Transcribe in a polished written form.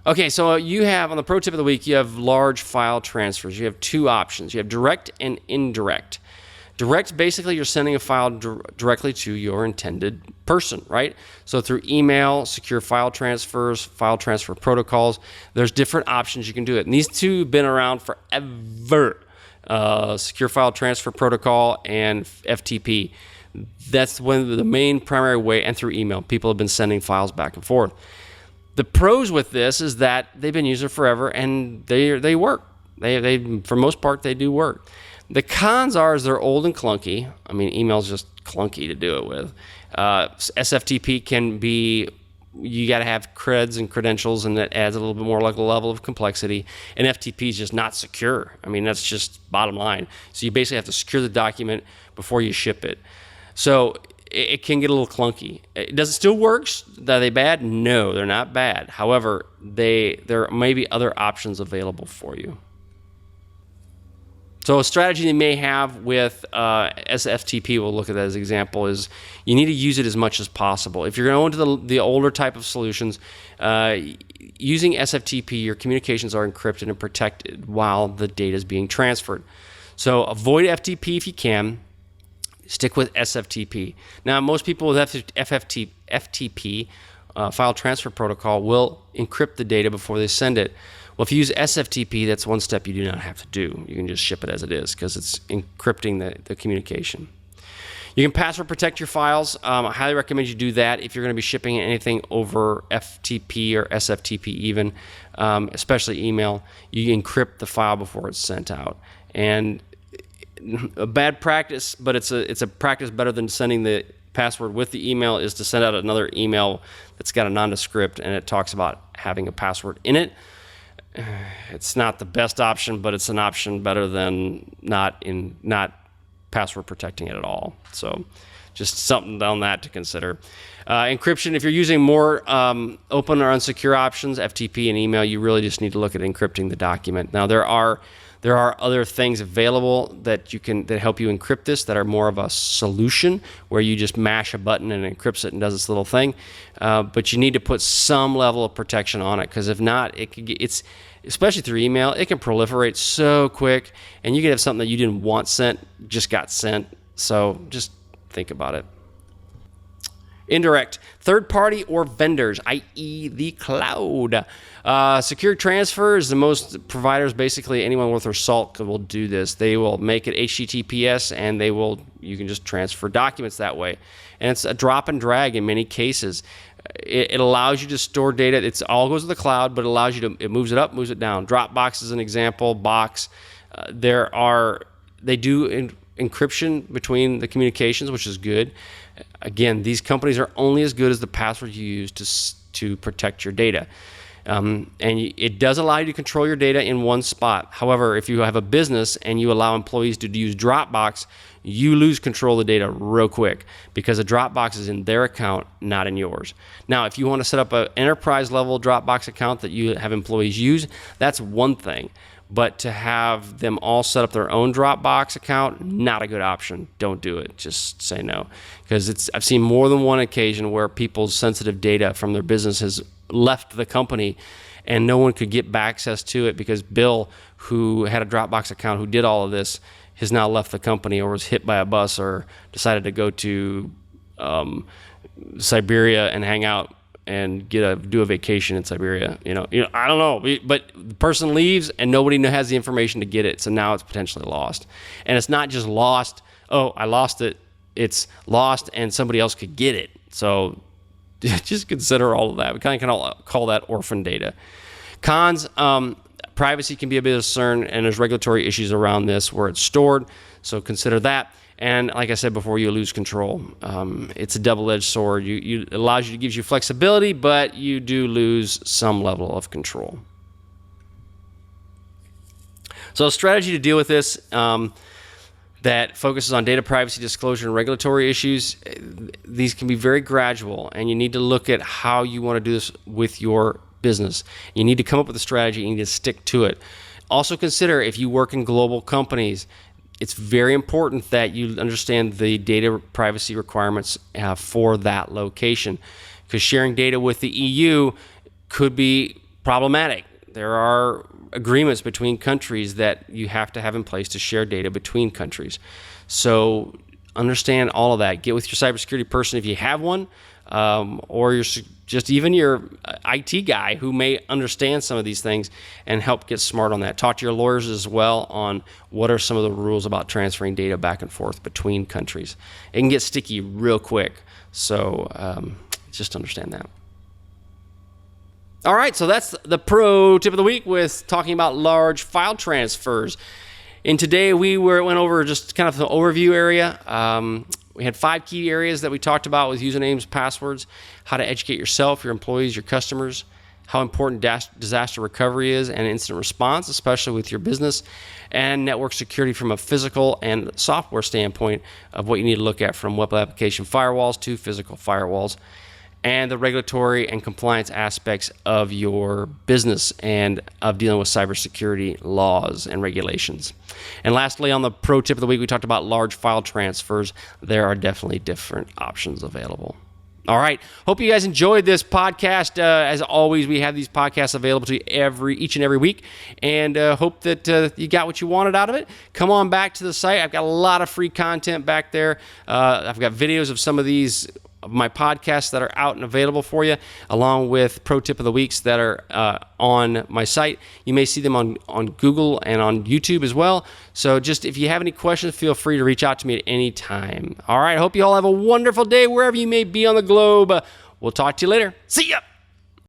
Okay, so you have, on the pro tip of the week, you have large file transfers. You have two options. You have direct and indirect. Direct, basically, you're sending a file directly to your intended person, right? So through email, secure file transfers, file transfer protocols, there's different options you can do it. And these two have been around forever. Secure file transfer protocol and FTP. That's one of the main primary way, and through email. People have been sending files back and forth. The pros with this is that they've been used forever and they work. They for most part, they do work. The cons are is they're old and clunky. I mean, email's just clunky to do it with. SFTP can be, you got to have creds and credentials, and that adds a little bit more like a level of complexity. And FTP is just not secure. I mean, that's just bottom line. So you basically have to secure the document before you ship it. So it can get a little clunky. Does it still works? Are they bad? No, they're not bad. However, there may be other options available for you. So a strategy they may have with SFTP, we'll look at that as an example, is you need to use it as much as possible. If you're going to the older type of solutions, using SFTP, your communications are encrypted and protected while the data is being transferred. So avoid FTP if you can. Stick with SFTP. Now, most people with FTP, file transfer protocol, will encrypt the data before they send it. Well, if you use SFTP, that's one step you do not have to do. You can just ship it as it is because it's encrypting the communication. You can password protect your files. I highly recommend you do that if you're going to be shipping anything over FTP or SFTP even, especially email. You encrypt the file before it's sent out. And a bad practice, but it's a practice better than sending the password with the email, is to send out another email that's got a nondescript and it talks about having a password in it. It's not the best option, but it's an option better than not password protecting it at all. So just something on that to consider. Encryption, if you're using more open or unsecure options, FTP and email, you really just need to look at encrypting the document. Now there are other things available that help you encrypt this, that are more of a solution where you just mash a button and it encrypts it and does this little thing. But you need to put some level of protection on it, because if not, it's especially through email, it can proliferate so quick, and you can have something that you didn't want sent just got sent. So just think about it. Indirect, third party or vendors, i.e. the cloud. Secure transfers, the most providers, basically anyone worth their salt will do this. They will make it HTTPS, and you can just transfer documents that way. And it's a drop and drag in many cases. It allows you to store data. It all goes to the cloud, but it moves it up, moves it down. Dropbox is an example, Box. They do encryption between the communications, which is good. Again, these companies are only as good as the password you use to protect your data. And it does allow you to control your data in one spot. However, if you have a business and you allow employees to use Dropbox, you lose control of the data real quick, because a Dropbox is in their account, not in yours. Now, if you want to set up an enterprise level Dropbox account that you have employees use, that's one thing. But to have them all set up their own Dropbox account, not a good option. Don't do it. Just say no. Because I've seen more than one occasion where people's sensitive data from their business has left the company and no one could get access to it, because Bill, who had a Dropbox account, who did all of this, has now left the company, or was hit by a bus, or decided to go to Siberia and hang out and do a vacation in Siberia. You know, I don't know, but the person leaves and nobody has the information to get it, so now it's potentially lost. And it's not just lost. Oh, I lost it. It's lost, and somebody else could get it. So just consider all of that. We kind of call that orphan data. Cons: privacy can be a bit of a concern, and there's regulatory issues around this where it's stored. So consider that. And like I said before, you lose control. It's a double-edged sword. It allows you, gives you flexibility, but you do lose some level of control. So a strategy to deal with this that focuses on data privacy, disclosure, and regulatory issues, these can be very gradual, and you need to look at how you want to do this with your business. You need to come up with a strategy. You need to stick to it. Also consider, if you work in global companies, it's very important that you understand the data privacy requirements for that location, because sharing data with the EU could be problematic. There are agreements between countries that you have to have in place to share data between countries. So understand all of that. Get with your cybersecurity person if you have one, or just even your IT guy who may understand some of these things and help get smart on that. Talk to your lawyers as well on what are some of the rules about transferring data back and forth between countries. It can get sticky real quick, so just understand that. All right, so that's the pro tip of the week with talking about large file transfers. And today we went over just kind of the overview area. We had 5 key areas that we talked about with usernames, passwords, how to educate yourself, your employees, your customers, how important disaster recovery is and incident response, especially with your business, and network security from a physical and software standpoint of what you need to look at, from web application firewalls to physical firewalls, and the regulatory and compliance aspects of your business and of dealing with cybersecurity laws and regulations. And lastly, on the pro tip of the week, we talked about large file transfers. There are definitely different options available. All right. Hope you guys enjoyed this podcast. As always, we have these podcasts available to you each and every week, and hope that you got what you wanted out of it. Come on back to the site. I've got a lot of free content back there. I've got videos of some of these of my podcasts that are out and available for you, along with pro tip of the weeks that are on my site. You may see them on Google and on YouTube as well. So just if you have any questions, feel free to reach out to me at any time. All right, I hope you all have a wonderful day wherever you may be on the globe. We'll talk to you later. See ya.